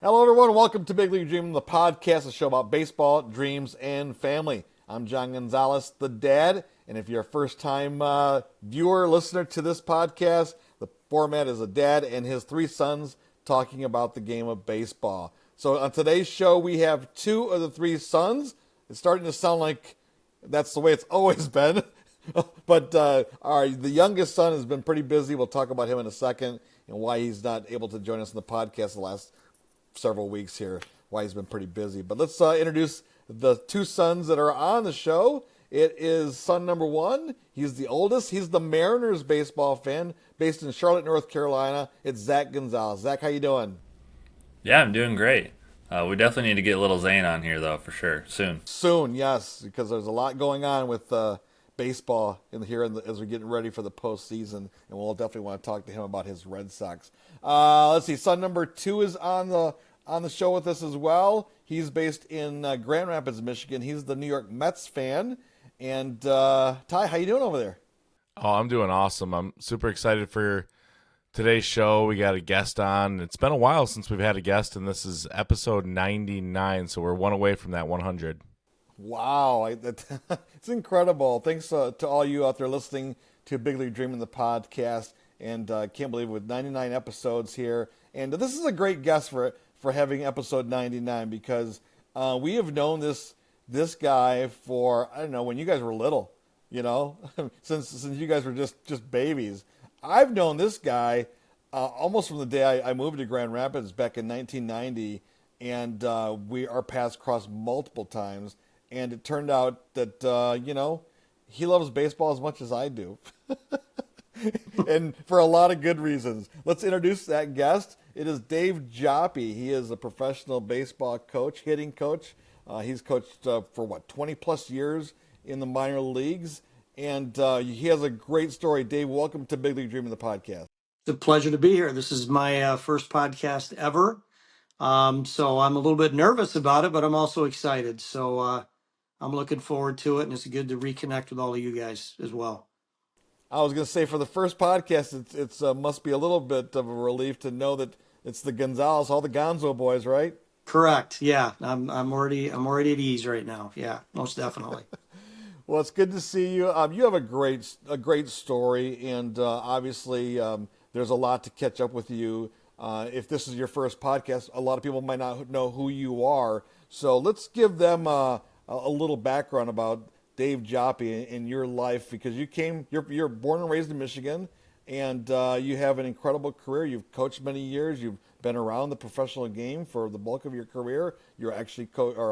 Hello, everyone. Welcome to Big League Dreaming, the podcast, a show about baseball, dreams, and family. I'm John Gonzalez, the dad, and if you're a first-time viewer, listener to this podcast, the format is a dad and his three sons talking about the game of baseball. So on today's show, we have two of the three sons. It's starting to sound like that's the way it's always been. But the youngest son has been pretty busy. We'll talk about him in a second and why he's not able to join us in the podcast the last several weeks here, why he's been pretty busy. But let's introduce the two sons that are on the show. It is son number one. He's the oldest. He's the Mariners baseball fan based in Charlotte, North Carolina. It's Zach Gonzalez. Zach, how you doing? Yeah, I'm doing great. We definitely need to get little Zane on here, though, for sure, soon. Soon, yes, because there's a lot going on with baseball as we're getting ready for the postseason, and we'll definitely want to talk to him about his Red Sox. Let's see, son number two is on the show with us as well. He's based in Grand Rapids, Michigan. He's the New York Mets fan. And Ty, how you doing over there? Oh, I'm doing awesome. I'm super excited for today's show. We got a guest on. It's been a while since we've had a guest, and this is episode 99, so we're one away from that 100. Wow, it's incredible. Thanks to all you out there listening to Big League Dreaming, the podcast. And can't believe it, with 99 episodes here. And this is a great guest for having episode 99 because we have known this guy for, I don't know, when you guys were little, since you guys were just babies. I've known this guy almost from the day I moved to Grand Rapids back in 1990, and our paths crossed multiple times. And it turned out that he loves baseball as much as I do. And for a lot of good reasons. Let's introduce that guest. It is Dave Joppie. He is a professional baseball coach, hitting coach. He's coached for 20 plus years in the minor leagues. And he has a great story. Dave, welcome to Big League Dreaming, the podcast. It's a pleasure to be here. This is my first podcast ever. So I'm a little bit nervous about it, but I'm also excited. So I'm looking forward to it, and it's good to reconnect with all of you guys as well. I was going to say, for the first podcast, it's must be a little bit of a relief to know that it's the Gonzalez, all the Gonzo boys, right? Correct. Yeah, I'm already at ease right now. Yeah, most definitely. Well, it's good to see you. You have a great story, and obviously there's a lot to catch up with you. If this is your first podcast, a lot of people might not know who you are. So let's give them a little background about Dave Joppie in your life, because you're born and raised in Michigan, and you have an incredible career. You've coached many years. You've been around the professional game for the bulk of your career. You're actually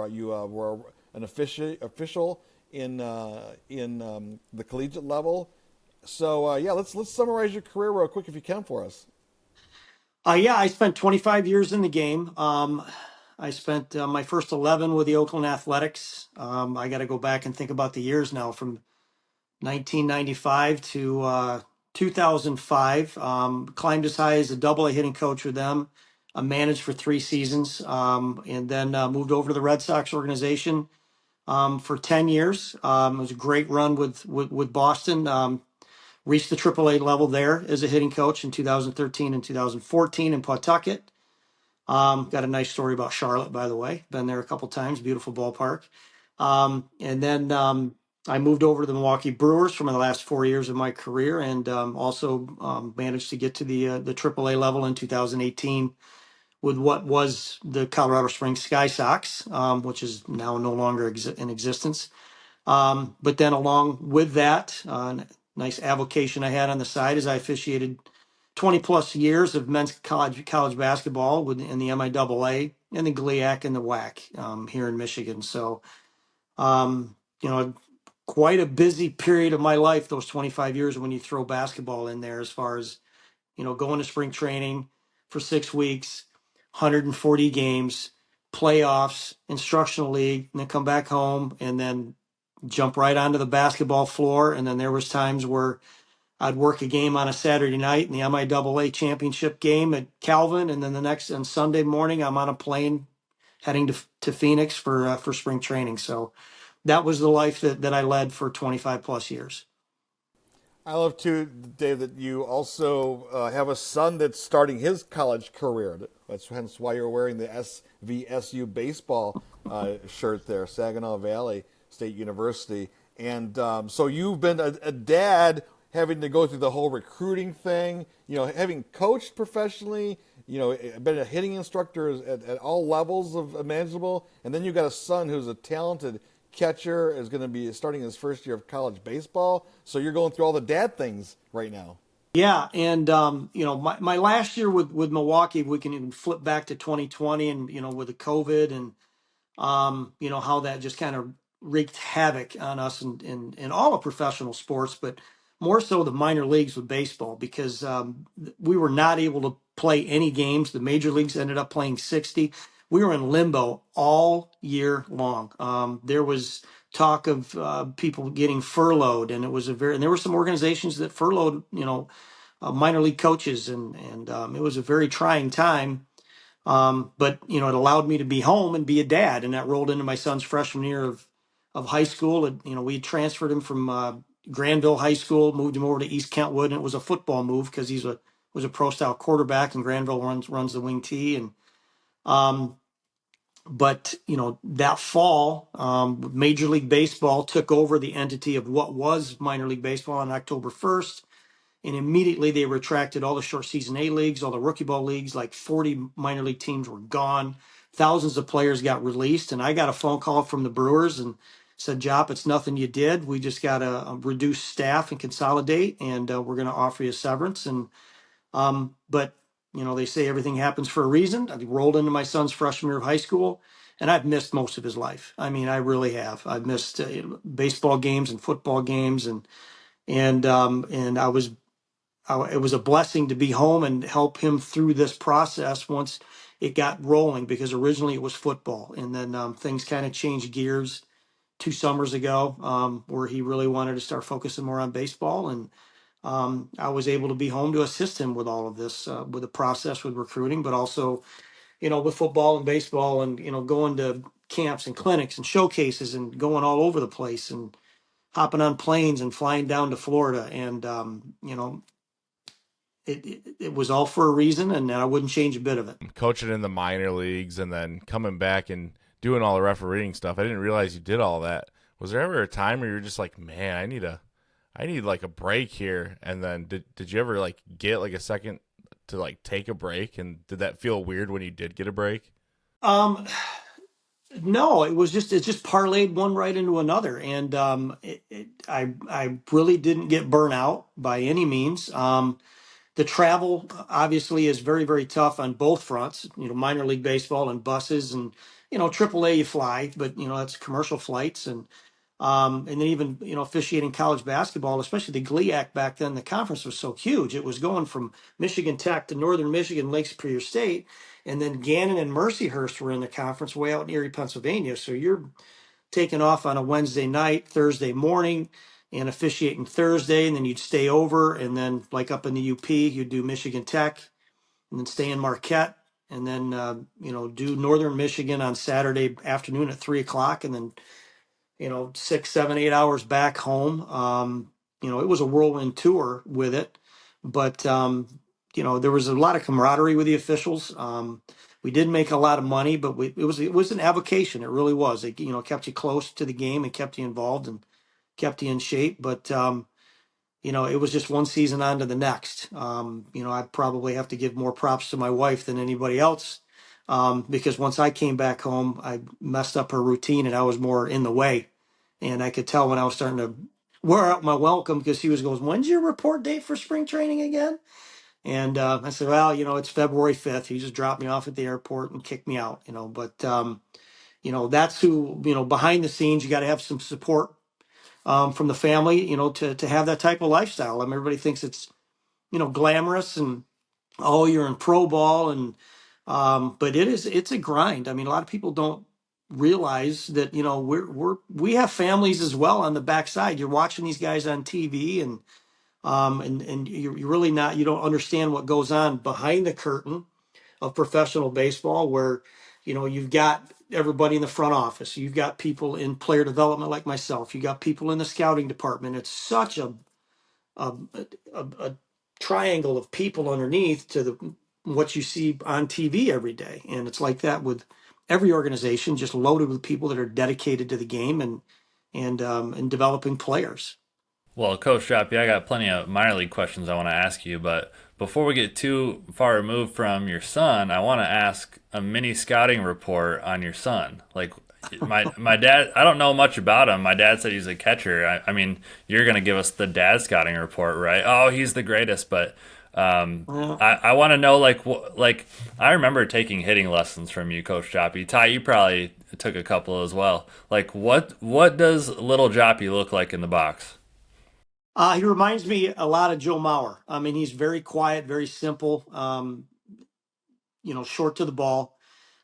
you were an official in the collegiate level. So let's summarize your career real quick if you can for us. Yeah, I spent 25 years in the game. I spent my first 11 with the Oakland Athletics. I got to go back and think about the years now, from 1995 to 2005. Climbed as high as a double A hitting coach with them. I managed for 3 seasons, and then moved over to the Red Sox organization for 10 years. It was a great run with Boston. Reached the AAA level there as a hitting coach in 2013 and 2014 in Pawtucket. Got a nice story about Charlotte, by the way. Been there a couple times. Beautiful ballpark. And then I moved over to the Milwaukee Brewers for my last 4 years of my career, and also managed to get to the AAA level in 2018 with what was the Colorado Springs Sky Sox, which is now no longer in existence. But then along with that, nice avocation I had on the side is I officiated 20 plus years of men's college basketball in the MIAA and the GLIAC and the WAC here in Michigan. So, you know, quite a busy period of my life, those 25 years when you throw basketball in there, as far as, going to spring training for 6 weeks, 140 games, playoffs, instructional league, and then come back home and then jump right onto the basketball floor. And then there was times where I'd work a game on a Saturday night in the MIAA championship game at Calvin, and then the next on Sunday morning I'm on a plane heading to Phoenix for spring training. So that was the life that I led for 25 plus years. I love too, Dave, that you also have a son that's starting his college career. That's hence why you're wearing the SVSU baseball shirt there, Saginaw Valley State University. And so you've been a dad having to go through the whole recruiting thing, having coached professionally, been a hitting instructor at all levels of imaginable. And then you've got a son who's a talented catcher, is going to be starting his first year of college baseball. So you're going through all the dad things right now. Yeah, and my last year with Milwaukee, we can even flip back to 2020, and with the COVID and how that just kind of wreaked havoc on us in all of professional sports, but more so the minor leagues with baseball, because we were not able to play any games. The major leagues ended up playing 60. We were in limbo all year long. There was talk of people getting furloughed, and and there were some organizations that furloughed, minor league coaches, and it was a very trying time. But it allowed me to be home and be a dad, and that rolled into my son's freshman year of high school. And we transferred him from Granville High School, moved him over to East Kentwood, and it was a football move because was a pro style quarterback, and Granville runs the wing T. And but that fall, Major League Baseball took over the entity of what was minor league baseball on October 1st. And immediately they retracted all the short season A leagues, all the rookie ball leagues. Like 40 minor league teams were gone. Thousands of players got released. And I got a phone call from the Brewers and said, Jop, it's nothing you did. We just got to reduce staff and consolidate, and we're going to offer you severance. And but they say everything happens for a reason. I rolled into my son's freshman year of high school, and I've missed most of his life. I mean, I really have. I've missed baseball games and football games, and it was a blessing to be home and help him through this process once it got rolling, because originally it was football, and then things kind of changed gears 2 summers ago, where he really wanted to start focusing more on baseball. And I was able to be home to assist him with all of this, with the process with recruiting, but also with football and baseball, and going to camps and clinics and showcases and going all over the place and hopping on planes and flying down to Florida. And it was all for a reason, and I wouldn't change a bit of it. Coaching in the minor leagues and then coming back and doing all the refereeing stuff. I didn't realize you did all that. Was there ever a time where you're just like, man, I need like a break here? And then did you ever like get like a second to like take a break? And did that feel weird when you did get a break? No, it's just parlayed one right into another. And I really didn't get burnt out by any means. The travel obviously is very, very tough on both fronts, minor league baseball and buses, and, AAA you fly, but, that's commercial flights. And then even, officiating college basketball, especially the GLIAC back then, the conference was so huge. It was going from Michigan Tech to Northern Michigan, Lake Superior State, and then Gannon and Mercyhurst were in the conference way out in Erie, Pennsylvania. So you're taking off on a Wednesday night, Thursday morning, and officiating Thursday, and then you'd stay over, and then like up in the UP, you'd do Michigan Tech, and then stay in Marquette, and then do Northern Michigan on Saturday afternoon at 3 o'clock, and then 6, 7, 8 hours back home. It was a whirlwind tour with it, but there was a lot of camaraderie with the officials. We did make a lot of money, but it was an avocation. It really was. It kept you close to the game and kept you involved and kept you in shape. But it was just one season on to the next. I'd probably have to give more props to my wife than anybody else, because once I came back home, I messed up her routine and I was more in the way. And I could tell when I was starting to wear out my welcome, because she was going, "When's your report date for spring training again?" And I said, "Well, it's February 5th. He just dropped me off at the airport and kicked me out, But, that's who, behind the scenes, you got to have some support from the family, to have that type of lifestyle. I mean, everybody thinks it's, glamorous and, oh, you're in pro ball, and but it's a grind. I mean, a lot of people don't realize that, we have families as well on the backside. You're watching these guys on TV, and you're really not, you don't understand what goes on behind the curtain of professional baseball, where, you've got everybody in the front office, you've got people in player development like myself, you got people in the scouting department. It's such a triangle of people underneath to the what you see on TV every day. And it's like that with every organization, just loaded with people that are dedicated to the game and developing players. Well, Coach Joppie, I got plenty of minor league questions I want to ask you, but before we get too far removed from your son, I want to ask a mini scouting report on your son. Like my dad, I don't know much about him. My dad said he's a catcher. I mean, you're gonna give us the dad scouting report, right? Oh, he's the greatest, but Well, I want to know like I remember taking hitting lessons from you, Coach Joppie. Ty, you probably took a couple as well. Like what does little Joppie look like in the box? he reminds me a lot of Joe Mauer. I mean, he's very quiet, very simple, short to the ball.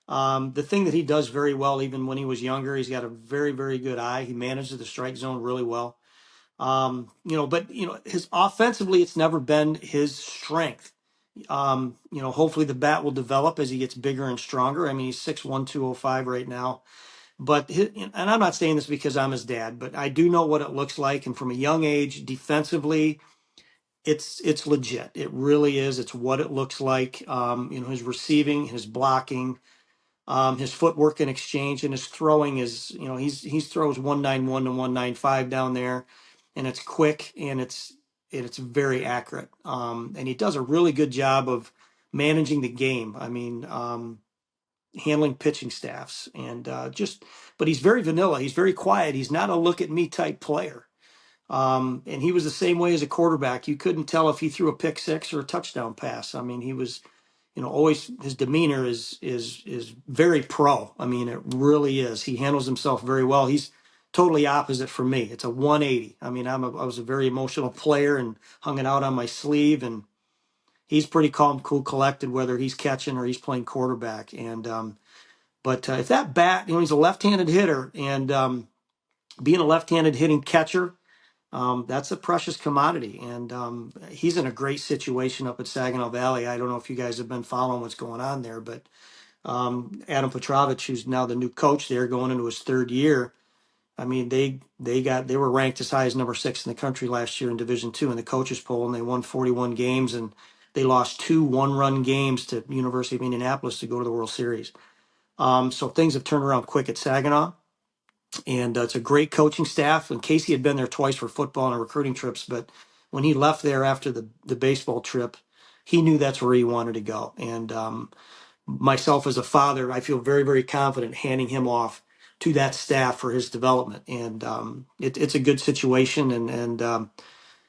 The thing that he does very well, even when he was younger, he's got a very, very good eye. He manages the strike zone really well. But his offensively, it's never been his strength. Hopefully the bat will develop as he gets bigger and stronger. I mean, he's 6'1", 205 right now. But and I'm not saying this because I'm his dad, but I do know what it looks like. And from a young age, defensively, it's legit. It really is. It's what it looks like. His receiving, his blocking, his footwork in exchange, and his throwing is, he throws 191 to 195 down there, and it's quick and it's very accurate. And he does a really good job of managing the game. I mean, handling pitching staffs and but he's very vanilla. He's very quiet. He's not a look at me type player. And he was the same way as a quarterback. You couldn't tell if he threw a pick six or a touchdown pass. I mean, he was, always his demeanor is very pro. I mean, it really is. He handles himself very well. He's totally opposite for me. It's a 180. I mean, I was a very emotional player and hung it out on my sleeve, and he's pretty calm, cool, collected, whether he's catching or he's playing quarterback. And but if that bat, he's a left-handed hitter, and being a left-handed hitting catcher, that's a precious commodity. And he's in a great situation up at Saginaw Valley. I don't know if you guys have been following what's going on there, but Adam Petrovich, who's now the new coach there, going into his third year. I mean, they were ranked as high as number 6 in the country last year in Division II in the coaches poll, and they won 41 games, and they lost 2 one-run games to University of Indianapolis to go to the World Series. So things have turned around quick at Saginaw, and it's a great coaching staff. And Casey had been there twice for football and recruiting trips, but when he left there after the baseball trip, he knew that's where he wanted to go. And myself as a father, I feel very, very confident handing him off to that staff for his development. And it's a good situation, and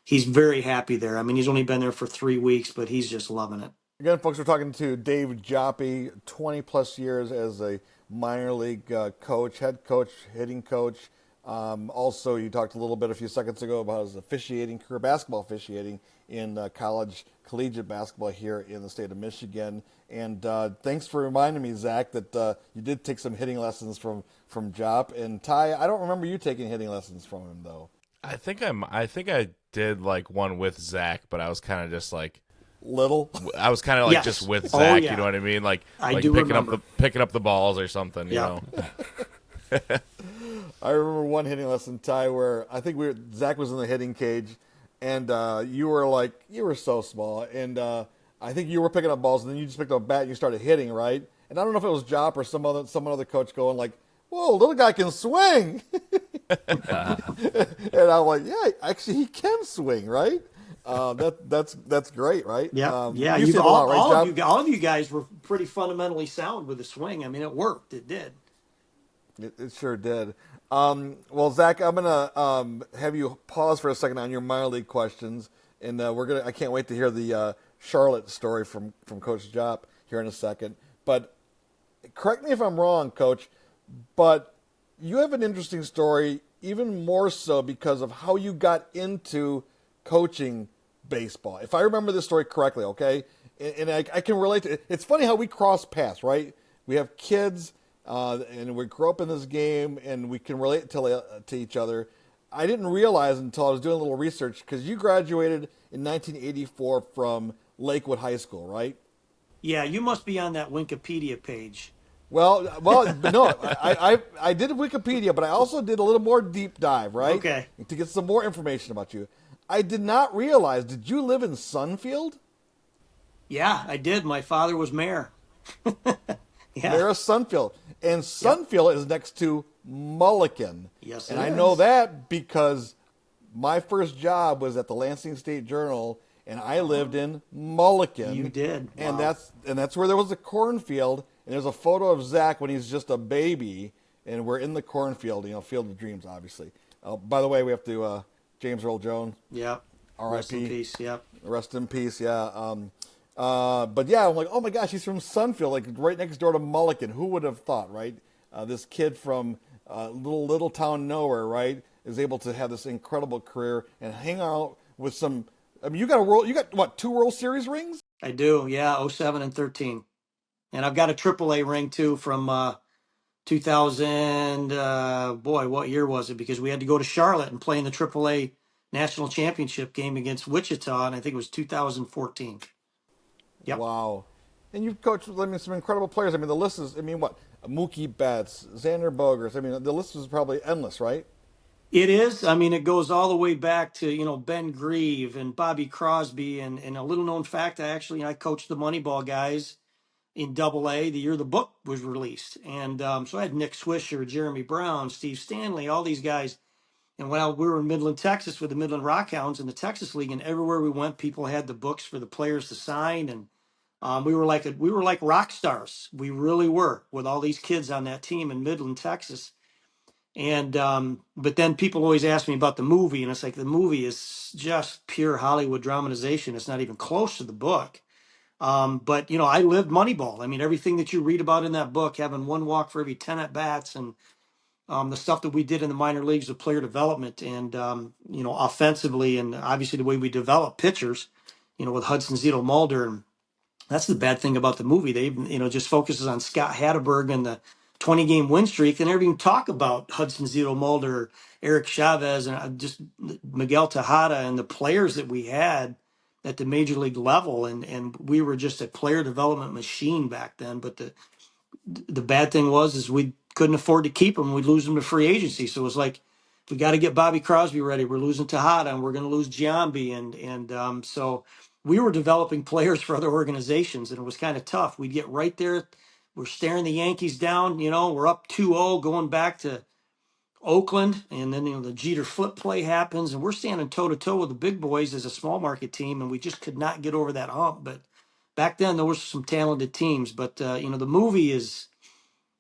he's very happy there. I mean, he's only been there for 3 weeks, but he's just loving it. Again, folks, we're talking to Dave Joppie, 20 plus years as a minor league coach, head coach, hitting coach. Also, you talked a little bit a few seconds ago about his officiating career, basketball officiating in college collegiate basketball here in the state of Michigan. And thanks for reminding me, Zach, that you did take some hitting lessons from Jop. And Ty, I don't remember you taking hitting lessons from him though. I think I did like one with Zach, but I was kind of just like Little. I was kind of like Yes. just with Oh, Zach, yeah. you know what I mean? Like do picking remember. up the balls or something, you Yeah. know. I remember one hitting lesson, Ty, where I think Zach was in the hitting cage, and you were so small, and I think you were picking up balls, and then you just picked up a bat and you started hitting, right? And I don't know if it was Jop or someone other coach going like, "Whoa, little guy can swing," and I'm like, "Yeah, actually he can swing, right?" That's great, right? Yeah, You see it a lot, right, Jop? all of you guys were pretty fundamentally sound with the swing. I mean, it worked. It did. It sure did. Well, Zach, I'm gonna have you pause for a second on your minor league questions, and I can't wait to hear the Charlotte story from Coach Jop here in a second. But correct me if I'm wrong, Coach, but you have an interesting story, even more so because of how you got into coaching baseball. If I remember this story correctly, okay, and I can relate to it. It's funny how we cross paths, right? We have kids. And we grew up in this game, and we can relate to each other. I didn't realize until I was doing a little research, because you graduated in 1984 from Lakewood High School, right? Yeah, you must be on that Wikipedia page. Well, no, I did Wikipedia, but I also did a little more deep dive, right? Okay. To get some more information about you. I did not realize. Did you live in Sunfield? Yeah, I did. My father was mayor. Yeah. Maris Sunfield. And Yep. Sunfield is next to Mulliken. Yes, And it I know is. that because my first job was at the Lansing State Journal, and I lived in You Mulliken. did. And Wow. that's where there was a cornfield. And there's a photo of Zach when he's just a baby, and we're in the cornfield, Field of Dreams, obviously. By the way, we have to James Earl Jones, Yep. Rest in R.I.P. peace. Yep. Rest in peace, yeah. But yeah, I'm like, oh my gosh, he's from Sunfield, like right next door to Mulliken. Who would have thought, right? This kid from little town nowhere, right, is able to have this incredible career and hang out with some. I mean, you got what, 2 World Series rings? I do. Yeah. '07 and 13. And I've got a AAA ring too from 2000. Boy, what year was it? Because we had to go to Charlotte and play in the AAA national championship game against Wichita, and I think it was 2014. Yep. Wow. And you've coached, I mean, some incredible players. I mean, the list is, I mean, what? Mookie Betts, Xander Bogaerts. I mean, the list is probably endless, right? It is. I mean, it goes all the way back to, Ben Grieve and Bobby Crosby. And a little known fact, I coached the Moneyball guys in Double A the year the book was released. And so I had Nick Swisher, Jeremy Brown, Steve Stanley, all these guys. And we were in Midland, Texas with the Midland Rockhounds in the Texas League, and everywhere we went, people had the books for the players to sign. And we were like rock stars. We really were, with all these kids on that team in Midland, Texas. And but then people always ask me about the movie, and it's like the movie is just pure Hollywood dramatization. It's not even close to the book. But I lived Moneyball. I mean, everything that you read about in that book, having one walk for every 10 at bats, and the stuff that we did in the minor leagues of player development, and offensively, and obviously the way we develop pitchers, with Hudson Zito Mulder. And that's the bad thing about the movie. They even, just focuses on Scott Hatterberg and the 20-game win streak. They never even talk about Hudson Zito Mulder, Eric Chavez, and just Miguel Tejada and the players that we had at the major league level. And we were just a player development machine back then. But the bad thing is we couldn't afford to keep them. We'd lose them to free agency. So it was like, we got to get Bobby Crosby ready. We're losing Tejada, and we're going to lose Giambi. And so we were developing players for other organizations, and it was kind of tough. We'd get right there. We're staring the Yankees down. We're up 2-0 going back to Oakland. And then, the Jeter flip play happens, and we're standing toe to toe with the big boys as a small market team. And we just could not get over that hump. But back then there were some talented teams, but the movie is,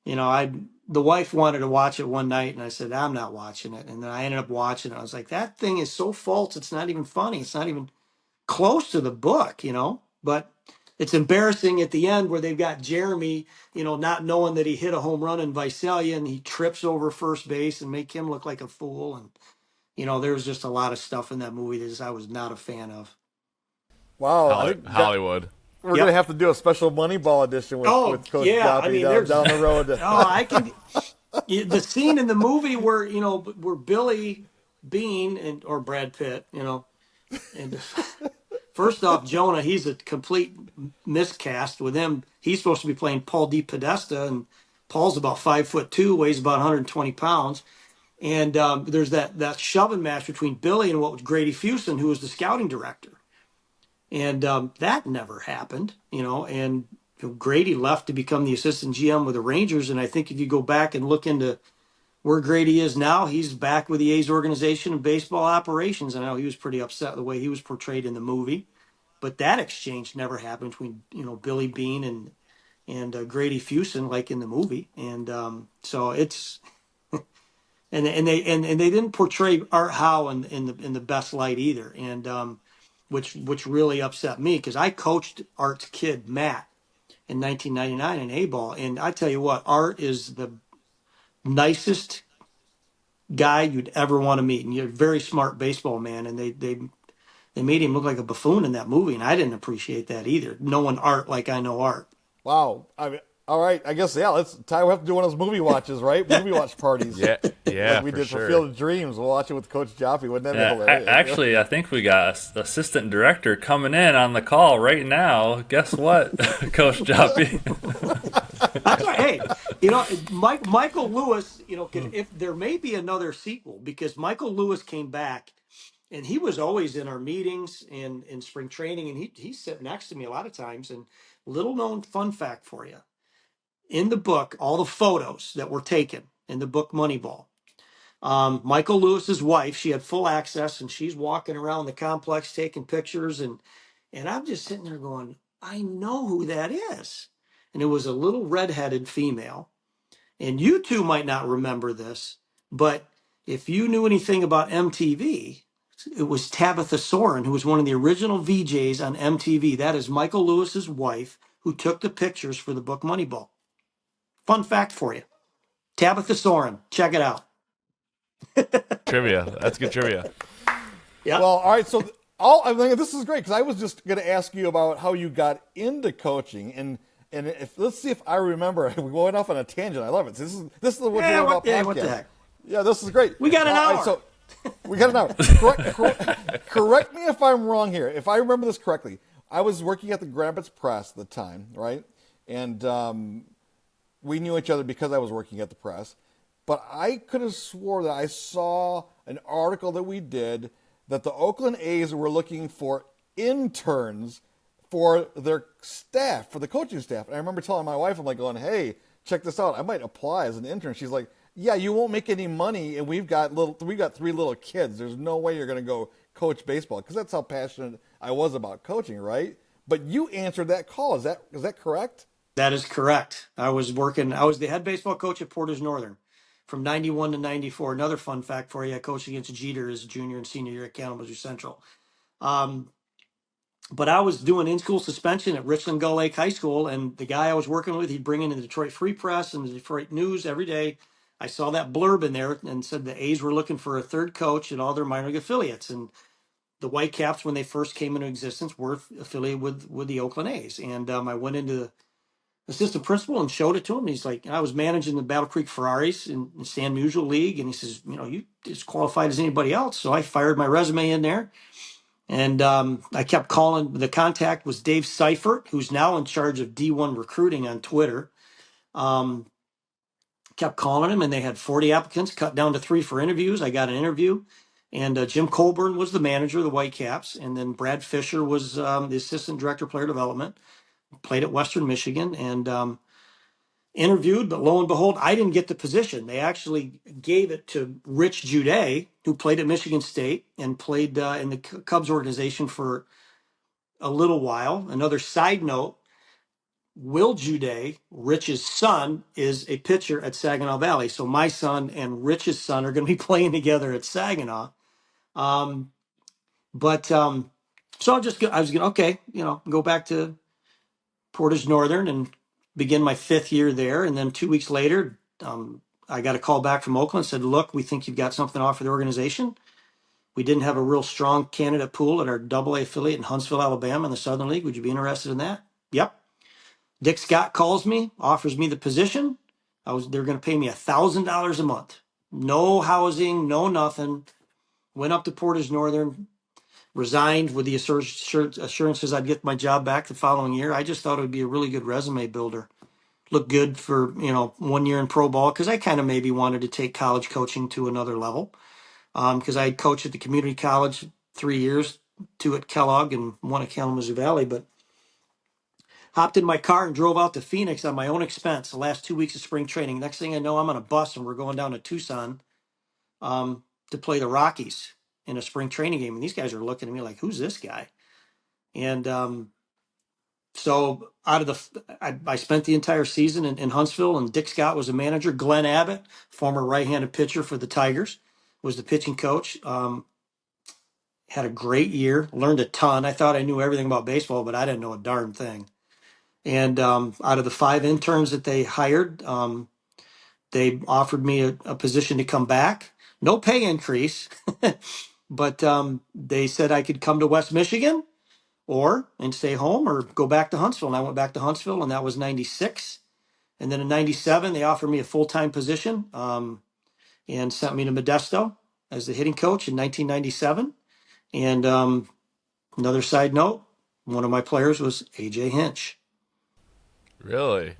I the wife wanted to watch it one night, and I said I'm not watching it, and then I ended up watching it. I was like, that thing is so false. It's not even funny. It's not even close to the book. But it's embarrassing at the end where they've got Jeremy, not knowing that he hit a home run in Visalia, and he trips over first base and make him look like a fool. And there was just a lot of stuff in that movie that I was not a fan of. Wow. I think Hollywood. we're Yep. going to have to do a special Moneyball edition Oh, with Coach yeah. Joppie There's down the road. Oh, I can. The scene in the movie where Billy Bean or Brad Pitt, and first off, Jonah, he's a complete miscast with him. He's supposed to be playing Paul D. Podesta, and Paul's about 5'2", weighs about 120 pounds. And there's that shoving match between Billy and what was Grady Fuson, who was the scouting director. And that never happened, and Grady left to become the assistant GM with the Rangers. And I think if you go back and look into where Grady is now, he's back with the A's organization and baseball operations. I know he was pretty upset the way he was portrayed in the movie, but that exchange never happened between, Billy Bean and Grady Fuson, like in the movie. And so it's, and they didn't portray Art Howe in the best light either. And which really upset me, because I coached Art's kid Matt in 1999 in A-ball, and I tell you what, Art is the nicest guy you'd ever want to meet, and you're a very smart baseball man. And they made him look like a buffoon in that movie, and I didn't appreciate that either, knowing Art like I know Art. Wow. I mean, all right. I guess, yeah, Ty, we'll have to do one of those movie watches, right? Movie watch parties. Yeah, Like we for did sure. for Field of Dreams. We'll watch it with Coach Joppie. Wouldn't that be Yeah, hilarious? actually, I think we got assistant director coming in on the call right now. Guess what, Coach Joppie? That's right. Hey, Michael Lewis, if there may be another sequel, because Michael Lewis came back And he was always in our meetings and in spring training, and he's sitting next to me a lot of times. And little known fun fact for you: in the book, all the photos that were taken in the book Moneyball. Michael Lewis's wife, she had full access, and she's walking around the complex taking pictures, and I'm just sitting there going, I know who that is. And it was a little redheaded female. And you two might not remember this, but if you knew anything about MTV, it was Tabitha Soren, who was one of the original VJs on MTV. That is Michael Lewis's wife, who took the pictures for the book Moneyball. Fun fact for you. Tabitha Soren. Check it out. Trivia. That's good trivia. Yeah. Well, all right. So, I think this is great because I was just going to ask you about how you got into coaching, and if let's see if I remember. We went off on a tangent. I love it. This is what Yeah, you love about podcast. what the heck? Yeah, this is great. We got an All right, hour. so we got an hour. Correct me if I'm wrong here. If I remember this correctly, I was working at the Grabbits Press at the time, right? And we knew each other because I was working at the press. But I could have swore that I saw an article that we did that the Oakland A's were looking for interns for their staff, for the coaching staff. And I remember telling my wife, I'm like going, hey, check this out. I might apply as an intern. She's like, yeah, you won't make any money, and we've got 3 little kids. There's no way you're going to go coach baseball, because that's how passionate I was about coaching, right? But you answered that call. Is that correct? That is correct. I was the head baseball coach at Portage Northern from 91 to 94. Another fun fact for you: I coached against Jeter his junior and senior year at Kalamazoo Central. But I was doing in-school suspension at Richland Gull Lake High School, and the guy I was working with, he'd bring in the Detroit Free Press and the Detroit News every day. I saw that blurb in there and said the A's were looking for a third coach at all their minor league affiliates. And the Whitecaps, when they first came into existence, were affiliated with the Oakland A's. And I went into the assistant principal and showed it to him. And he's like, I was managing the Battle Creek Ferraris in the San Musial League. And he says, you as qualified as anybody else. So I fired my resume in there. And I kept calling. The contact was Dave Seifert, who's now in charge of D1 recruiting on Twitter. Kept calling him, and they had 40 applicants, cut down to 3 for interviews. I got an interview, and Jim Colburn was the manager of the Whitecaps, and then Brad Fisher was the assistant director of player development. Played at Western Michigan, and interviewed, but lo and behold, I didn't get the position. They actually gave it to Rich Jude, who played at Michigan State and played in the Cubs organization for a little while. Another side note: Will Jude, Rich's son, is a pitcher at Saginaw Valley. So my son and Rich's son are going to be playing together at Saginaw. Um, but so I was going to, okay, go back to Portage Northern and begin my 5th year there. And then 2 weeks later, I got a call back from Oakland, said, look, we think you've got something to offer the organization. We didn't have a real strong candidate pool at our AA affiliate in Huntsville, Alabama in the Southern League. Would you be interested in that? Yep. Dick Scott calls me, offers me the position. They're going to pay me $1,000 a month. No housing, no nothing. Went up to Portage Northern, resigned with the assurances I'd get my job back the following year. I just thought it would be a really good resume builder. Look good for 1 year in pro ball, because I kind of maybe wanted to take college coaching to another level. Because I had coached at the community college 3 years, 2 at Kellogg and 1 at Kalamazoo Valley, but hopped in my car and drove out to Phoenix on my own expense the last 2 weeks of spring training. Next thing I know, I'm on a bus and we're going down to Tucson to play the Rockies in a spring training game. And these guys are looking at me like, who's this guy? And so I spent the entire season in Huntsville, and Dick Scott was a manager. Glenn Abbott, former right-handed pitcher for the Tigers, was the pitching coach. Had a great year, learned a ton. I thought I knew everything about baseball, but I didn't know a darn thing. And out of the 5 interns that they hired, they offered me a position to come back. No pay increase, but they said I could come to West Michigan and stay home or go back to Huntsville. And I went back to Huntsville, and that was 96. And then in 97, they offered me a full-time position and sent me to Modesto as the hitting coach in 1997. And another side note, one of my players was A.J. Hinch. Really?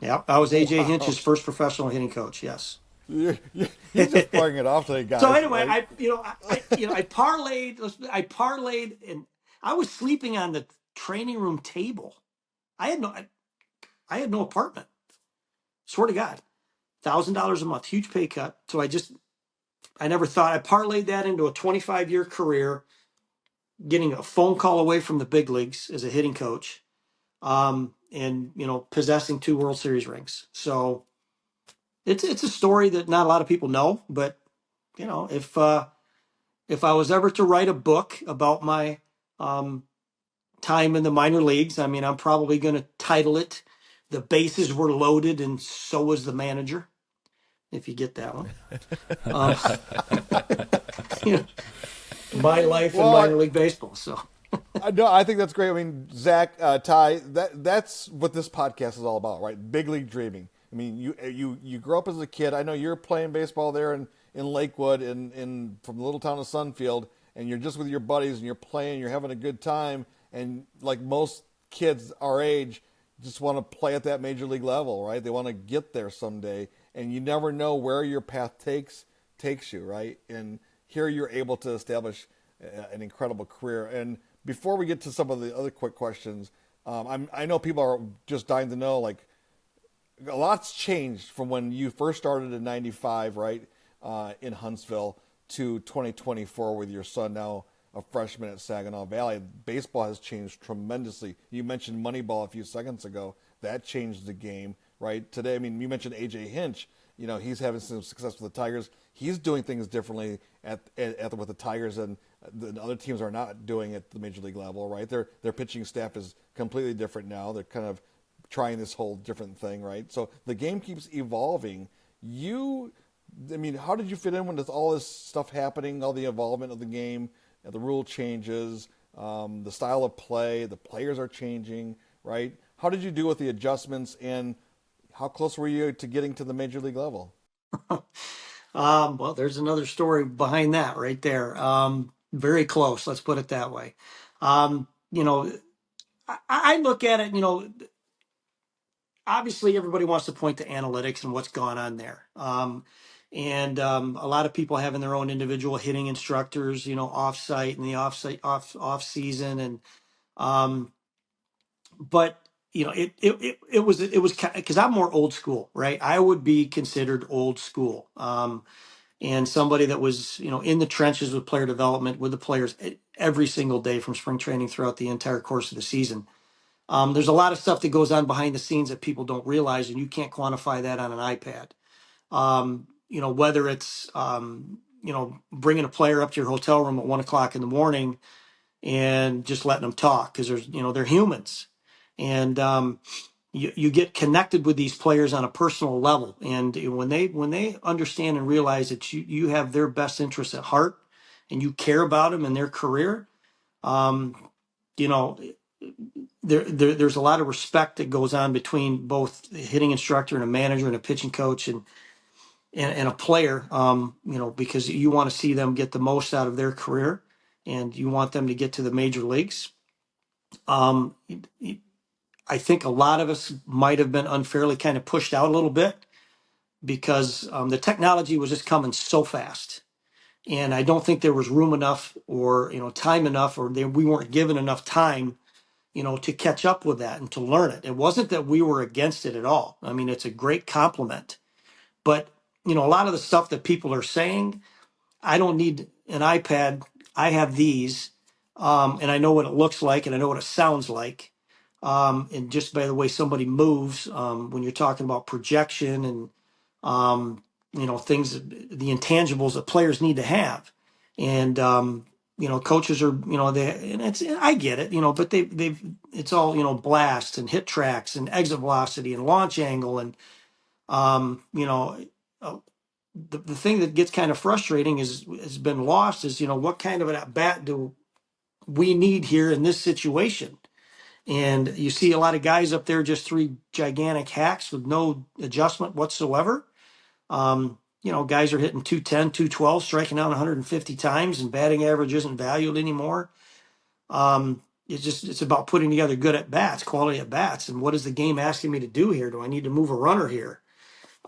Yeah, I was A.J. Wow. Hinch's first professional hitting coach, yes. He's just playing it off today, So guys. anyway, Right? I parlayed, and I was sleeping on the training room table. I had no, I had no apartment. Swear to God, $1,000 a month, huge pay cut. So I never thought I parlayed that into a 25-year career, getting a phone call away from the big leagues as a hitting coach, and possessing 2 World Series rings. So it's a story that not a lot of people know, but if I was ever to write a book about my um, time in the minor leagues, I mean, I'm probably going to title it "The Bases Were Loaded and So Was the Manager," if you get that one. Um, you know, my life in Well, minor league baseball. So no, I think that's great. I mean, Zach, Ty, that's what this podcast is all about, right? Big league dreaming. I mean, you grow up as a kid. I know you're playing baseball there in Lakewood, in from the little town of Sunfield, and you're just with your buddies and you're playing, you're having a good time, and like most kids our age, just want to play at that major league level, right? They want to get there someday, and you never know where your path takes you, right? And here you're able to establish an incredible career. And before we get to some of the other quick questions, I know people are just dying to know, like, a lot's changed from when you first started in '95, right, in Huntsville, to 2024 with your son now a freshman at Saginaw Valley. Baseball has changed tremendously. You mentioned Moneyball a few seconds ago. That changed the game, right? Today, I mean, you mentioned A.J. Hinch. He's having some success with the Tigers. He's doing things differently with the Tigers, and the other teams are not doing at the major league level, right? Their pitching staff is completely different now. They're kind of trying this whole different thing, right? So the game keeps evolving. How did you fit in when there's all this stuff happening, all the involvement of the game, the rule changes, the style of play, the players are changing, right? How did you do with the adjustments, and how close were you to getting to the major league level? well, there's another story behind that right there. Very close, let's put it that way. Um, you know, I look at it, obviously everybody wants to point to analytics and what's gone on there. And a lot of people having their own individual hitting instructors, off site and the off season. And, but it was because I'm more old school, right? I would be considered old school. And somebody that was, in the trenches with player development with the players every single day from spring training throughout the entire course of the season. There's a lot of stuff that goes on behind the scenes that people don't realize, and you can't quantify that on an iPad. Whether it's bringing a player up to your hotel room at 1 o'clock in the morning and just letting them talk because they're humans, and you get connected with these players on a personal level, and when they understand and realize that you have their best interests at heart, and you care about them and their career. Um, you know there's a lot of respect that goes on between both the hitting instructor and a manager and a pitching coach and a player, because you want to see them get the most out of their career and you want them to get to the major leagues. Um, I think a lot of us might have been unfairly kind of pushed out a little bit because the technology was just coming so fast. And I don't think there was room enough or, time enough, or we weren't given enough time to catch up with that and to learn it. It wasn't that we were against it at all. I mean, it's a great compliment. But, a lot of the stuff that people are saying, I don't need an iPad. I have these, and I know what it looks like and I know what it sounds like. And just by the way somebody moves, when you're talking about projection and, things, the intangibles that players need to have. And, coaches are, and I get it, but it's all, blast and hit tracks and exit velocity and launch angle. And, uh, the thing that gets kind of frustrating has been lost is, what kind of an at bat do we need here in this situation? And you see a lot of guys up there, just 3 gigantic hacks with no adjustment whatsoever. Guys are hitting 210, 212, striking out 150 times, and batting average isn't valued anymore. It's about putting together good at bats, quality at bats. And what is the game asking me to do here? Do I need to move a runner here?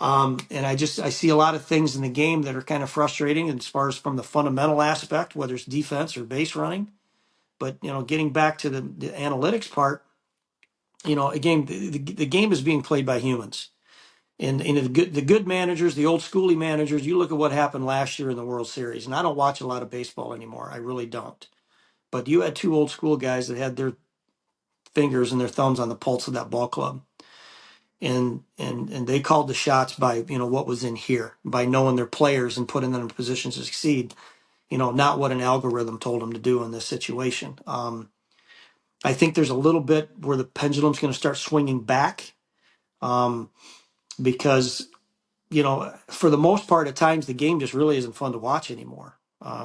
And I see a lot of things in the game that are kind of frustrating as far as from the fundamental aspect, whether it's defense or base running. But getting back to the analytics part, again, the game is being played by humans. And the good managers, the old schooly managers, you look at what happened last year in the World Series. And I don't watch a lot of baseball anymore. I really don't. But you had two old school guys that had their fingers and their thumbs on the pulse of that ball club. And they called the shots by what was in here, by knowing their players and putting them in positions to succeed. Not what an algorithm told them to do in this situation. I think there's a little bit where the pendulum's going to start swinging back, because for the most part, at times the game just really isn't fun to watch anymore.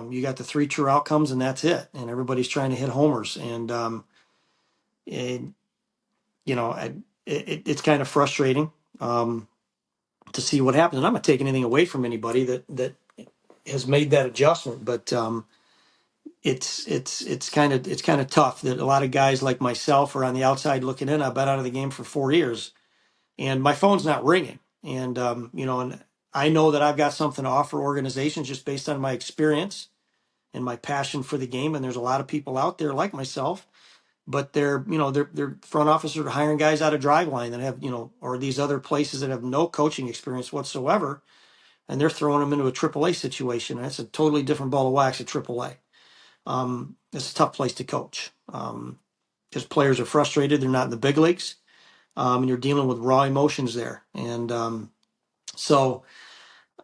You got the three true outcomes, and that's it. And everybody's trying to hit homers, and it's kind of frustrating to see what happens. And I'm not taking anything away from anybody that has made that adjustment, but it's kind of tough that a lot of guys like myself are on the outside looking in. I've been out of the game for 4 years, and my phone's not ringing. And and I know that I've got something to offer organizations just based on my experience and my passion for the game. And there's a lot of people out there like myself, but they're front officers are hiring guys out of Driveline that have or these other places that have no coaching experience whatsoever, and they're throwing them into a AAA situation. And that's a totally different ball of wax at AAA. It's a tough place to coach, because players are frustrated. They're not in the big leagues, and you're dealing with raw emotions there. And so,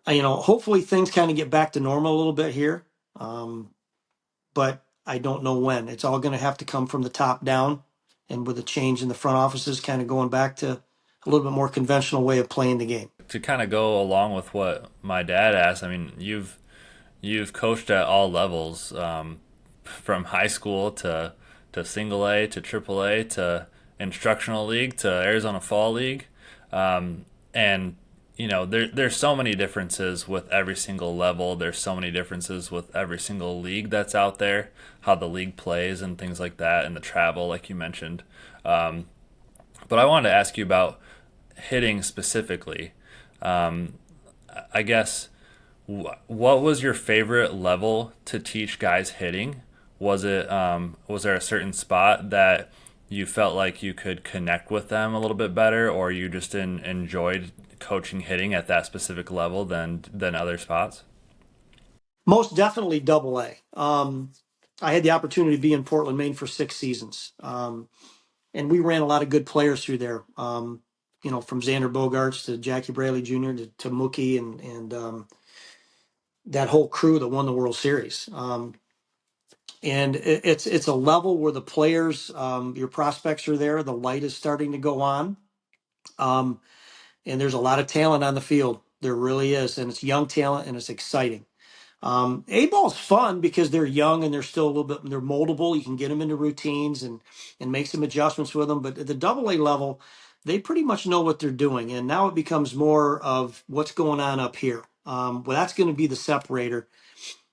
hopefully things kind of get back to normal a little bit here, but I don't know when. It's all going to have to come from the top down, and with a change in the front offices, kind of going back to a little bit more conventional way of playing the game. To kind of go along with what my dad asked, I mean, you've coached at all levels, from high school to single A to triple A to instructional league to Arizona Fall League, and there's so many differences with every single level. There's so many differences with every single league that's out there, how the league plays and things like that, and the travel, like you mentioned. But I wanted to ask you about hitting specifically. I guess, what was your favorite level to teach guys hitting? Was there a certain spot that you felt like you could connect with them a little bit better, or you just enjoyed coaching hitting at that specific level than other spots? Most definitely Double A. I had the opportunity to be in Portland, Maine for 6 seasons, and we ran a lot of good players through there. From Xander Bogaerts to Jackie Bradley Jr. to Mookie and that whole crew that won the World Series. And it's a level where the players, your prospects are there. The light is starting to go on, and there's a lot of talent on the field. There really is, and it's young talent, and it's exciting. A ball's fun because they're young and they're still a little bit, they're moldable. You can get them into routines and make some adjustments with them. But at the Double A level, they pretty much know what they're doing, and now it becomes more of what's going on up here. Well, that's going to be the separator,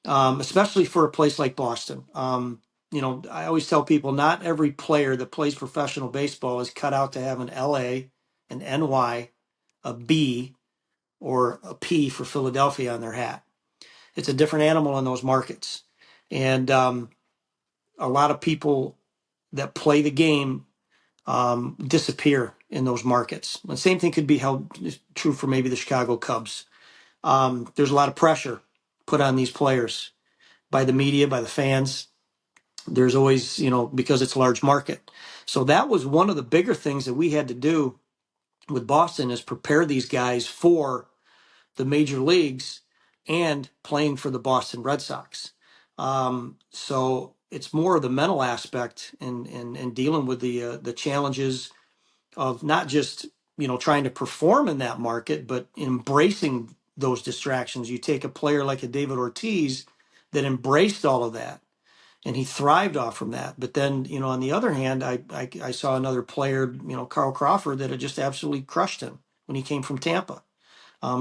especially for a place like Boston. I always tell people not every player that plays professional baseball is cut out to have an LA, an NY, a B, or a P for Philadelphia on their hat. It's a different animal in those markets. And a lot of people that play the game disappear in those markets. The same thing could be held true for maybe the Chicago Cubs. There's a lot of pressure put on these players by the media, by the fans. There's always, because it's a large market. So that was one of the bigger things that we had to do with Boston, is prepare these guys for the major leagues and playing for the Boston Red Sox. So it's more of the mental aspect and dealing with the challenges of not just trying to perform in that market, but embracing those distractions. You take a player like a David Ortiz that embraced all of that, and he thrived off from that. But then, on the other hand, I saw another player, Carl Crawford, that had just absolutely crushed him when he came from Tampa.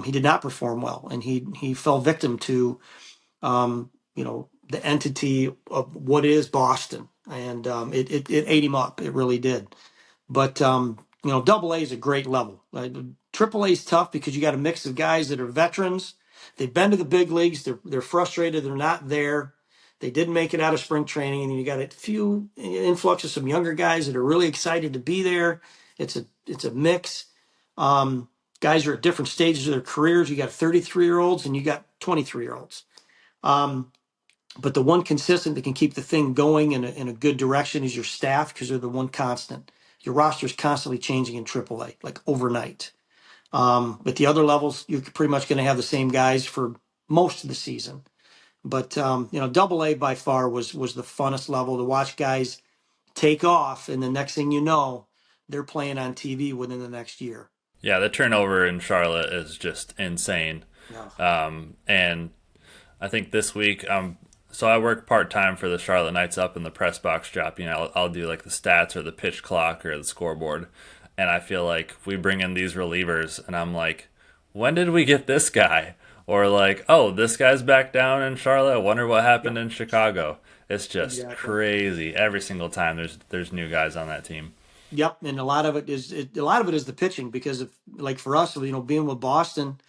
He did not perform well, and he fell victim to the entity of what is Boston, and it ate him up. It really did. But Double A is a great level. Triple A is tough because you got a mix of guys that are veterans. They've been to the big leagues. They're frustrated. They're not there. They didn't make it out of spring training, and then you got a few influx of some younger guys that are really excited to be there. It's a mix. Guys are at different stages of their careers. You got 33-year-olds and you got 23-year-olds. But the one consistent that can keep the thing going in a good direction is your staff, because they're the one constant. Your roster is constantly changing in AAA, like overnight. But the other levels, you're pretty much going to have the same guys for most of the season. But Double A by far was the funnest level to watch guys take off, and the next thing you know, they're playing on TV within the next year. Yeah, the turnover in Charlotte is just insane. Yeah. And I think this week, so I work part time for the Charlotte Knights up in the press box job. I'll do like the stats or the pitch clock or the scoreboard, and I feel like we bring in these relievers, and I'm like, when did we get this guy? Or like, oh, this guy's back down in Charlotte. I wonder what happened in Chicago. It's just crazy. Every single time there's new guys on that team. Yep, and a lot of it is the pitching, because like for us, being with Boston,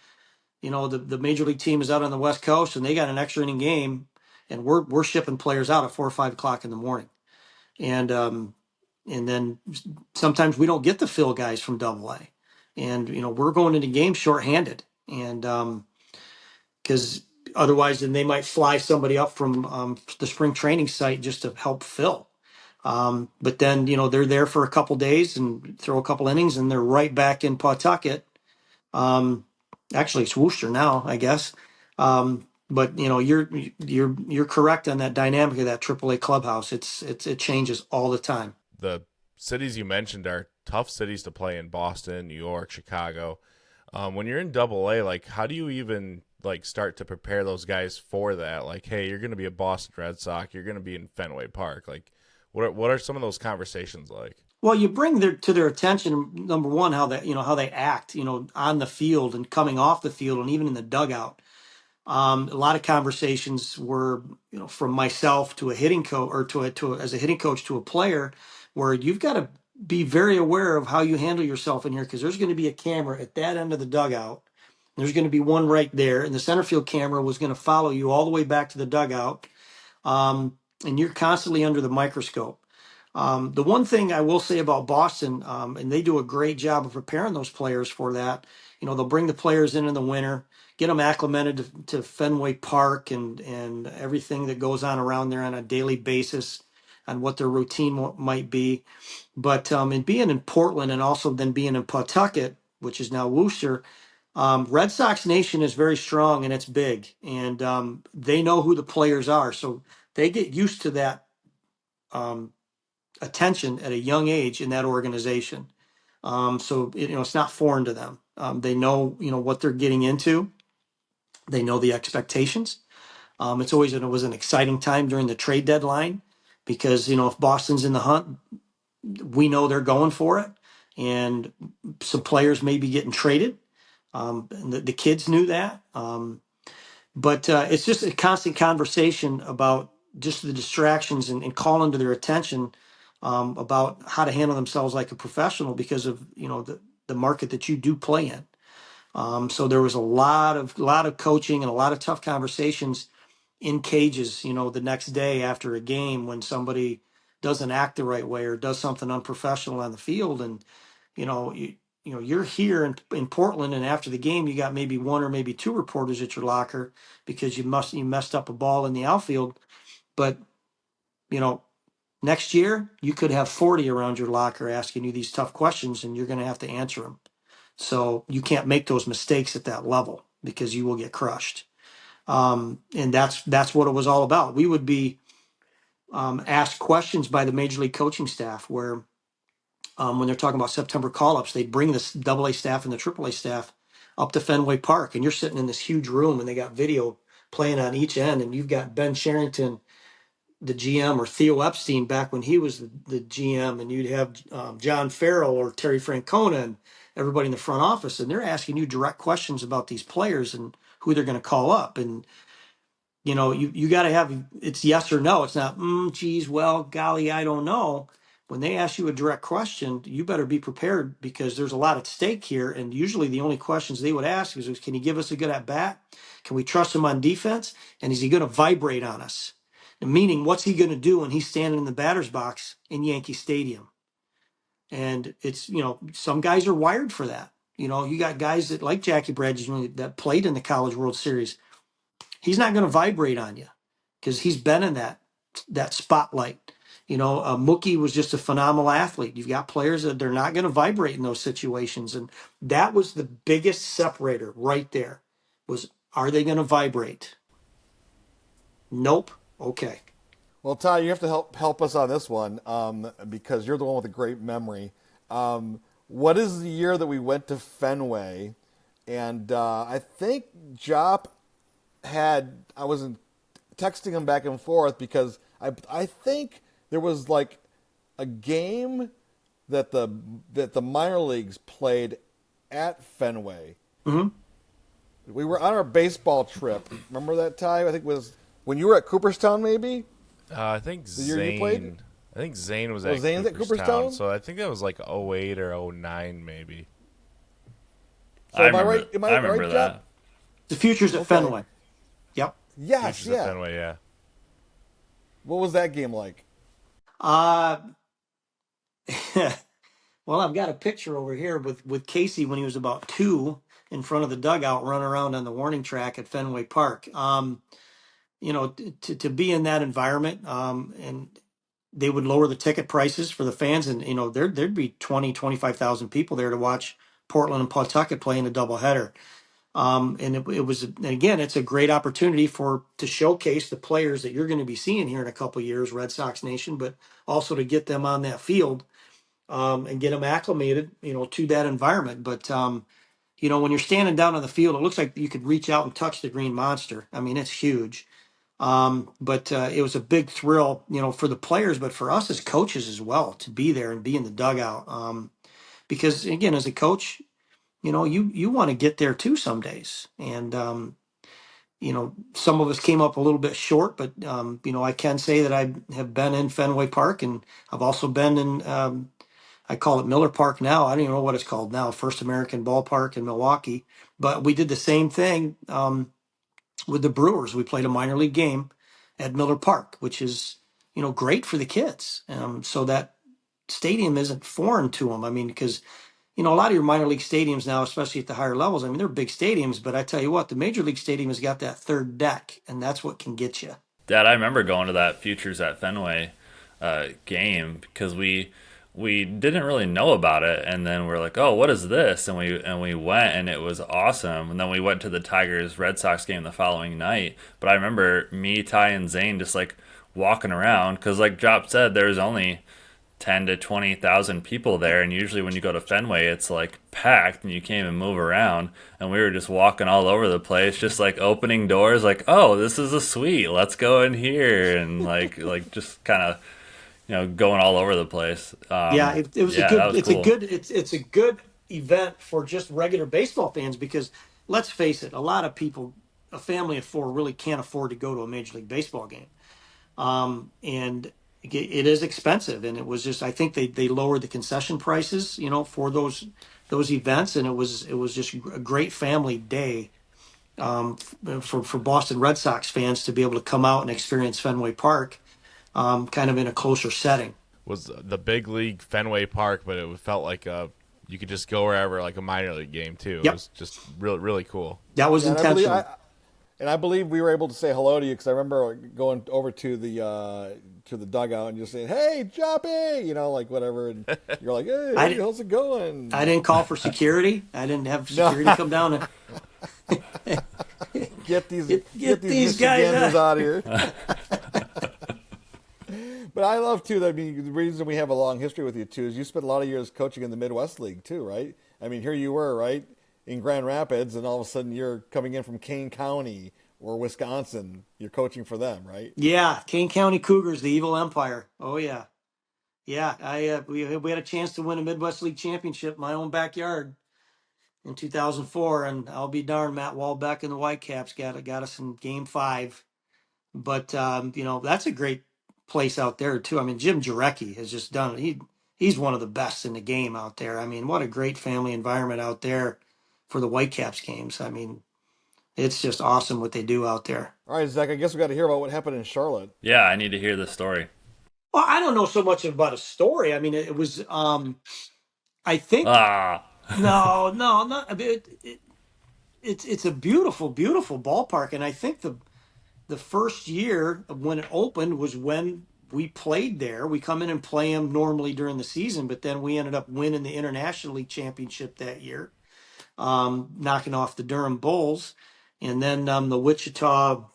the major league team is out on the West Coast and they got an extra inning game, and we're shipping players out at 4 or 5 o'clock in the morning, and then sometimes we don't get the fill guys from Double A, and we're going into games shorthanded, and because otherwise then they might fly somebody up from the spring training site just to help fill. But then, they're there for a couple days and throw a couple innings and they're right back in Pawtucket. Um, Actually, it's Worcester now, I guess. But you're correct on that dynamic of that AAA clubhouse. It changes all the time. The cities you mentioned are tough cities to play in: Boston, New York, Chicago. When you're in Double A, like, how do you even like start to prepare those guys for that? Like, hey, you're going to be a Boston Red Sox. You're going to be in Fenway Park. Like, what are some of those conversations like? Well, you bring to their attention, number one, how they act, on the field and coming off the field and even in the dugout. A lot of conversations were, from myself to a hitting coach, or as a hitting coach to a player, where you've got to be very aware of how you handle yourself in here, because there's going to be a camera at that end of the dugout. There's going to be one right there, and the center field camera was going to follow you all the way back to the dugout. And you're constantly under the microscope. The one thing I will say about Boston, and they do a great job of preparing those players for that. They'll bring the players in the winter, get them acclimated to Fenway Park and everything that goes on around there on a daily basis, on what their routine might be. But in being in Portland and also then being in Pawtucket, which is now Worcester, Red Sox Nation is very strong and it's big, and they know who the players are, so they get used to that. Attention at a young age in that organization. So it's not foreign to them. They know what they're getting into. They know the expectations. It was an exciting time during the trade deadline, because if Boston's in the hunt, we know they're going for it, and some players may be getting traded. And the kids knew that. But it's just a constant conversation about just the distractions, and calling to their attention about how to handle themselves like a professional, because of the market that you do play in. So there was a lot of coaching and a lot of tough conversations in cages. The next day after a game, when somebody doesn't act the right way or does something unprofessional on the field, and you know you, you're here in Portland, and after the game you got maybe one or maybe two reporters at your locker because you messed up a ball in the outfield. But next year you could have 40 around your locker asking you these tough questions, and you're going to have to answer them. So you can't make those mistakes at that level, because you will get crushed. And that's what it was all about. We would be asked questions by the major league coaching staff, where when they're talking about September call-ups, they bring this Double A staff and the Triple A staff up to Fenway Park, and you're sitting in this huge room, and they got video playing on each end, and you've got Ben Sherrington, the GM, or Theo Epstein back when he was the GM, and you'd have John Farrell or Terry Francona and everybody in the front office, and they're asking you direct questions about these players and who they're going to call up. And you got to have, it's yes or no. It's not, geez, well, golly, I don't know. when they ask you a direct question, you better be prepared because there's a lot at stake here. And usually the only questions they would ask is, can he give us a good at bat? Can we trust him on defense? And is he going to vibrate on us? Meaning, what's he going to do when he's standing in the batter's box in Yankee Stadium? And it's, some guys are wired for that. You got guys that like Jackie Bradley that played in the College World Series. He's not going to vibrate on you because he's been in that spotlight. Mookie was just a phenomenal athlete. You've got players that they're not going to vibrate in those situations, and that was the biggest separator right there. Was, are they going to vibrate? Nope. Okay. Well, Ty, you have to help us on this one because you're the one with a great memory. What is the year that we went to Fenway? And I think Jop I was texting him back and forth because I think there was like a game that the minor leagues played at Fenway. Mm-hmm. We were on our baseball trip. Remember that, Ty? I think it was when you were at Cooperstown, maybe? I think The year you played? I think Zane was Oh, at Zane's at Cooperstown, Cooperstown? so I think that was like 08 or 09 maybe. So I am I remember, right? Am I I remember right, that. Jop? The future's at Okay. Fenway. Yep. Yes, Futures at yeah. Fenway, yeah. What was that game like? Uh, well, I've got a picture over here with Casey when he was about 2 in front of the dugout running around on the warning track at Fenway Park. To be in that environment, and they would lower the ticket prices for the fans, and there'd be 25,000 people there to watch Portland and Pawtucket play in a doubleheader. And it was, and again, it's a great opportunity to showcase the players that you're going to be seeing here in a couple of years, Red Sox Nation, but also to get them on that field, and get them acclimated, to that environment. But when you're standing down on the field, it looks like you could reach out and touch the green monster. I mean, it's huge. But it was a big thrill, for the players, but for us as coaches as well to be there and be in the dugout. Because again, as a coach, you want to get there too some days. And some of us came up a little bit short, but I can say that I have been in Fenway Park, and I've also been in, I call it Miller Park now. I don't even know what it's called now, First American Ballpark in Milwaukee. But we did the same thing with the Brewers. We played a minor league game at Miller Park, which is, great for the kids. So that stadium isn't foreign to them. I mean, because, a lot of your minor league stadiums now, especially at the higher levels, I mean, they're big stadiums, but I tell you what, the major league stadium has got that third deck, and that's what can get you. Dad, I remember going to that Futures at Fenway game because we didn't really know about it, and then we're like, oh, what is this? And we went, and it was awesome. And then we went to the Tigers Red Sox game the following night. But I remember me, Ty, and Zane just like walking around because, like Jop said, there's only 10 to 20,000 people there, and usually when you go to Fenway, it's like packed and you can't even move around. And we were just walking all over the place, just like opening doors, like, oh, this is a suite, let's go in here, and like just kind of going all over the place. Yeah, it was a yeah, good. that was It's cool. a good event for just regular baseball fans because let's face it, a lot of people, a family of 4, really can't afford to go to a Major League Baseball game, and it is expensive. And it was just, I think they lowered the concession prices, for those events, and it was just a great family day, for Boston Red Sox fans to be able to come out and experience Fenway Park, kind of in a closer setting. Was the big league Fenway Park, but it felt like you could just go wherever, like a minor league game too. It Yep. was just really, really cool. That was Yeah, intentional. I believe we were able to say hello to you because I remember going over to the dugout and just saying, "Hey, Joppie," like whatever, and you're like, "Hey, how's it going?" I didn't call for security. I didn't have security come down and Get these get these guys Michiganders out of here. But I love too. I mean, the reason we have a long history with you too is you spent a lot of years coaching in the Midwest League too, right? I mean, here you were, right, in Grand Rapids, and all of a sudden you're coming in from Kane County or Wisconsin. You're coaching for them, right? Yeah, Kane County Cougars, the evil empire. Oh yeah, yeah. We had a chance to win a Midwest League championship in my own backyard in 2004, and I'll be darned, Matt Walbeck and the Whitecaps got us in Game 5. But that's a great place out there too. I mean, Jim Jarecki has just done it. He's one of the best in the game out there. I mean, what a great family environment out there for the Whitecaps games. I mean, it's just awesome what they do out there. All right, Zach, I guess we got to hear about what happened in Charlotte. Yeah, I need to hear this story. Well, I don't know so much about a story. I mean, it was, I think, Ah, no, no, not, I mean, it's a beautiful, beautiful ballpark. And I think the first year when it opened was when we played there. We come in and play them normally during the season, but then we ended up winning the International League Championship that year, knocking off the Durham Bulls. And then the Wichita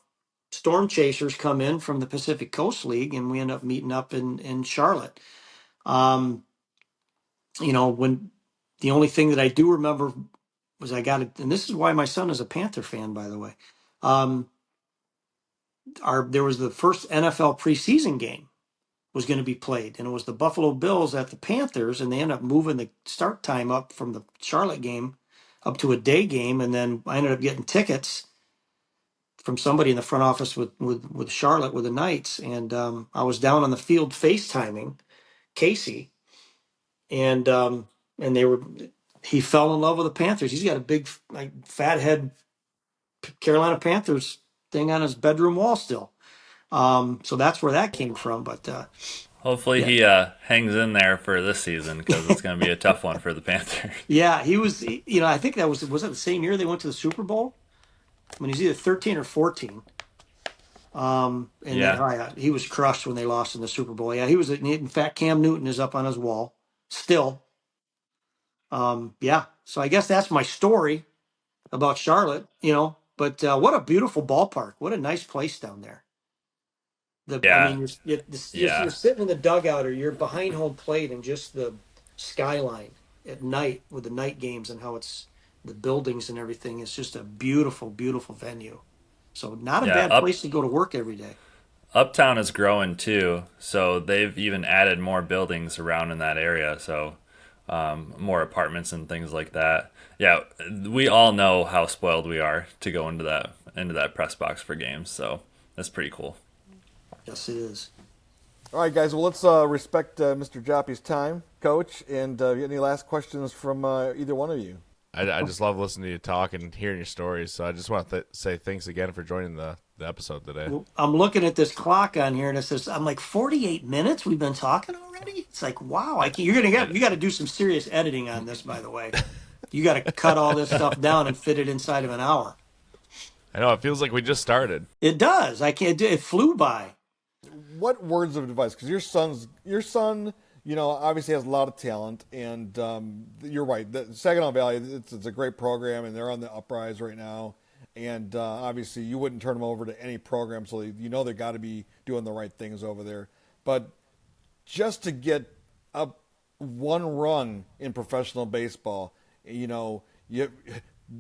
Storm Chasers come in from the Pacific Coast League, and we end up meeting up in Charlotte. Um, when the only thing that I do remember was I got it, and this is why my son is a Panther fan, by the way. There was the first NFL preseason game was going to be played, and it was the Buffalo Bills at the Panthers, and they ended up moving the start time up from the Charlotte game up to a day game, and then I ended up getting tickets from somebody in the front office with Charlotte with the Knights, and I was down on the field FaceTiming Casey, and they were he fell in love with the Panthers. He's got a big like fat head Carolina Panthers thing on his bedroom wall still. So that's where that came from. But hopefully yeah, he hangs in there for this season because it's going to be a tough one for the Panthers. yeah, he was. I think that was it the same year they went to the Super Bowl when he's either 13 or 14. And then Yeah, oh, yeah, he was crushed when they lost in the Super Bowl. Yeah, he was. In fact, Cam Newton is up on his wall still. Yeah, so I guess that's my story about Charlotte. But what a beautiful ballpark! What a nice place down there. I yeah, mean, you're yeah, sitting in the dugout or you're behind home plate and just the skyline at night with the night games and how it's the buildings and everything. It's just a beautiful, beautiful venue. So not a yeah. bad place to go to work every day. Uptown is growing too, so they've even added more buildings around in that area. So more apartments and things like that. Yeah, we all know how spoiled we are to go into that press box for games. So that's pretty cool. Yes, it is. All right, guys. Well, let's respect Mr. Joppie's time, Coach. And you any last questions from either one of you? I just love listening to you talk and hearing your stories. So I just want to say thanks again for joining the episode today. Well, I'm looking at this clock on here and it says I'm like 48 minutes. We've been talking already. It's like wow. You got to do some serious editing on this. By the way, you got to cut all this stuff down and fit it inside of an hour. I know it feels like we just started. It does. I can't do it. Flew by. What words of advice? Because your son, obviously has a lot of talent, and you're right. The Saginaw Valley, it's a great program, and they're on the uprise right now. And obviously, you wouldn't turn them over to any program, so they got to be doing the right things over there. But just to get up one rung in professional baseball, you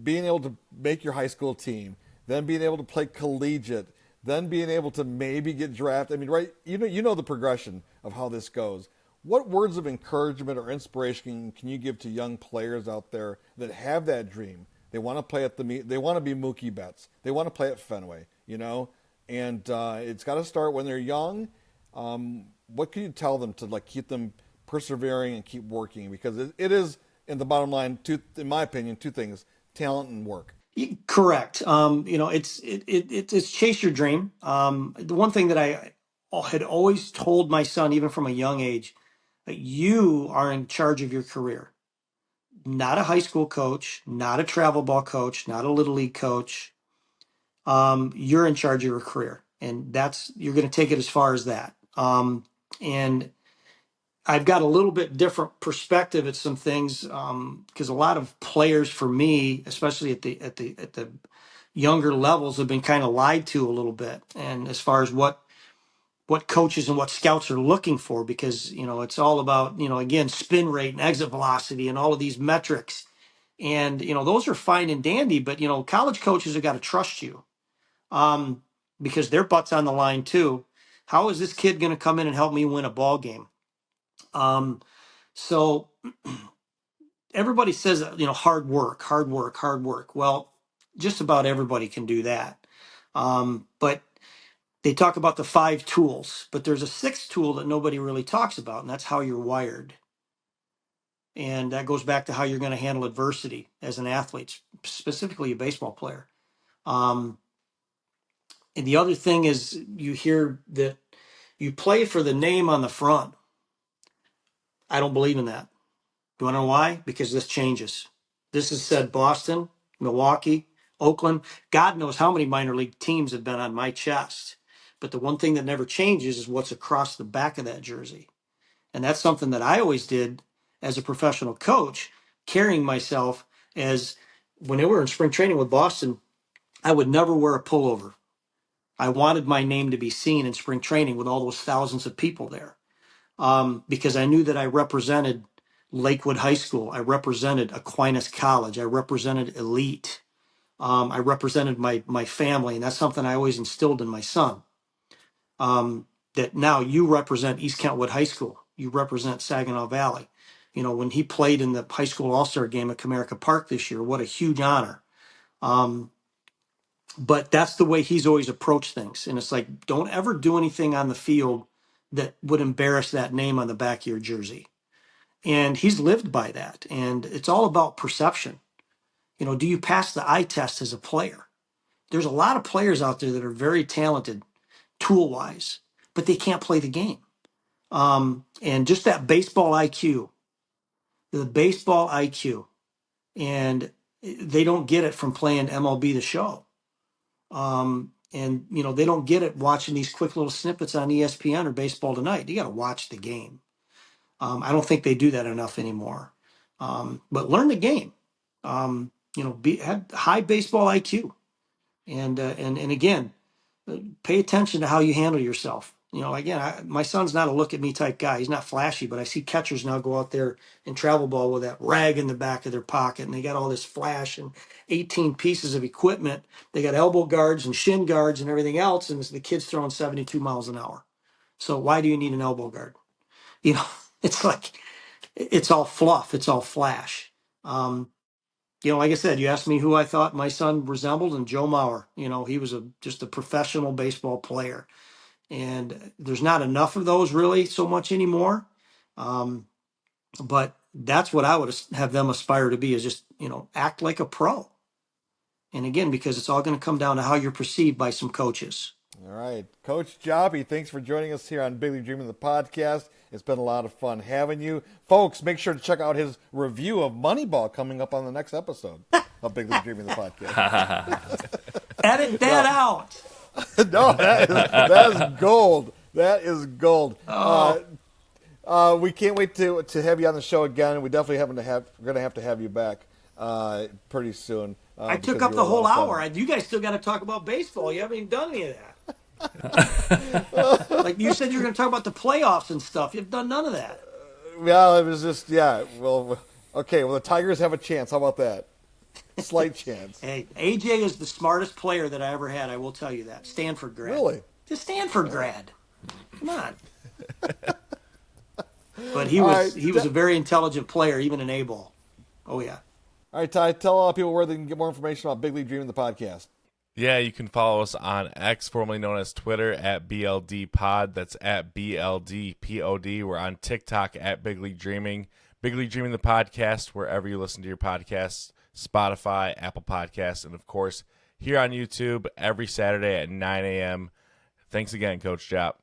being able to make your high school team, then being able to play collegiate, then being able to maybe get drafted. I mean, right? You know the progression of how this goes. What words of encouragement or inspiration can you give to young players out there that have that dream? They want to play at they want to be Mookie Betts. They want to play at Fenway, and it's got to start when they're young. What can you tell them to keep them persevering and keep working? Because it is, in the bottom line, in my opinion, two things: talent and work. Correct. It's chase your dream. The one thing that I had always told my son, even from a young age, that you are in charge of your career. Not a high school coach, not a travel ball coach, not a little league coach. You're in charge of your career, and you're going to take it as far as that. And I've got a little bit different perspective at some things because a lot of players, for me, especially at the younger levels, have been kind of lied to a little bit, and as far as what coaches and what scouts are looking for, because it's all about again spin rate and exit velocity and all of these metrics, and those are fine and dandy, but college coaches have got to trust you um, because their butt's on the line too. How is this kid going to come in and help me win a ball game? Um, so everybody says hard work, hard work, hard work. Well, just about everybody can do that, but they talk about the 5 tools, but there's a 6th tool that nobody really talks about, and that's how you're wired. And that goes back to how you're going to handle adversity as an athlete, specifically a baseball player. And the other thing is, you hear that you play for the name on the front. I don't believe in that. Do you want to know why? Because this changes. This has said Boston, Milwaukee, Oakland. God knows how many minor league teams have been on my chest. But the one thing that never changes is what's across the back of that jersey. And that's something that I always did as a professional coach, carrying myself as when they were in spring training with Boston, I would never wear a pullover. I wanted my name to be seen in spring training with all those thousands of people there, because I knew that I represented Lakewood High School. I represented Aquinas College. I represented Elite. I represented my family, and that's something I always instilled in my son. That now you represent East Kentwood High School. You represent Saginaw Valley. You know, when he played in the high school all-star game at Comerica Park this year, what a huge honor. But that's the way he's always approached things. And it's like, don't ever do anything on the field that would embarrass that name on the back of your jersey. And he's lived by that. And it's all about perception. You know, do you pass the eye test as a player? There's a lot of players out there that are very talented tool-wise, but they can't play the game. And just that baseball IQ, the baseball IQ, and they don't get it from playing MLB The Show. And you know, they don't get it watching these quick little snippets on ESPN or Baseball Tonight. You got to watch the game. I don't think they do that enough anymore. But learn the game. You know, have high baseball IQ, and again, pay attention to how you handle yourself. You know, again, my son's not a look at me type guy. He's not flashy, but I see catchers now go out there and travel ball with that rag in the back of their pocket, and they got all this flash and 18 pieces of equipment. They got elbow guards and shin guards and everything else, and the kid's throwing 72 miles an hour. So why do you need an elbow guard? You know, it's like, it's all fluff. It's all flash. You know, like I said, you asked me who I thought my son resembled, and Joe Mauer. You know, he was just a professional baseball player. And there's not enough of those really so much anymore. But that's what I would have them aspire to be, is just, you know, act like a pro. And again, because it's all going to come down to how you're perceived by some coaches. All right. Coach Joppie, thanks for joining us here on Big League Dreaming, the podcast. It's been a lot of fun having you. Folks, make sure to check out his review of Moneyball coming up on the next episode of Big League Dreaming, the podcast. Edit that out. No, that is gold. That is gold. We can't wait to have you on the show again. We definitely we're going to have you back pretty soon. I took up the whole hour. You guys still got to talk about baseball. You haven't even done any of that. Like you said, you were going to talk about the playoffs and stuff. You've done none of that. Well, it was just, yeah. Well, okay. Well, the Tigers have a chance. How about that? Slight chance. Hey, AJ is the smartest player that I ever had. I will tell you that. Stanford grad. Really? Just Stanford grad. Come on. But he was a very intelligent player, even in A-ball. Oh yeah. All right, Ty. Tell people where they can get more information about Big League Dreaming, the podcast. Yeah, you can follow us on X, formerly known as Twitter, at BLDPod. That's at BLDPOD. We're on TikTok at Big League Dreaming. Big League Dreaming, the podcast, wherever you listen to your podcasts, Spotify, Apple Podcasts, and, of course, here on YouTube every Saturday at 9 a.m. Thanks again, Coach Jopp.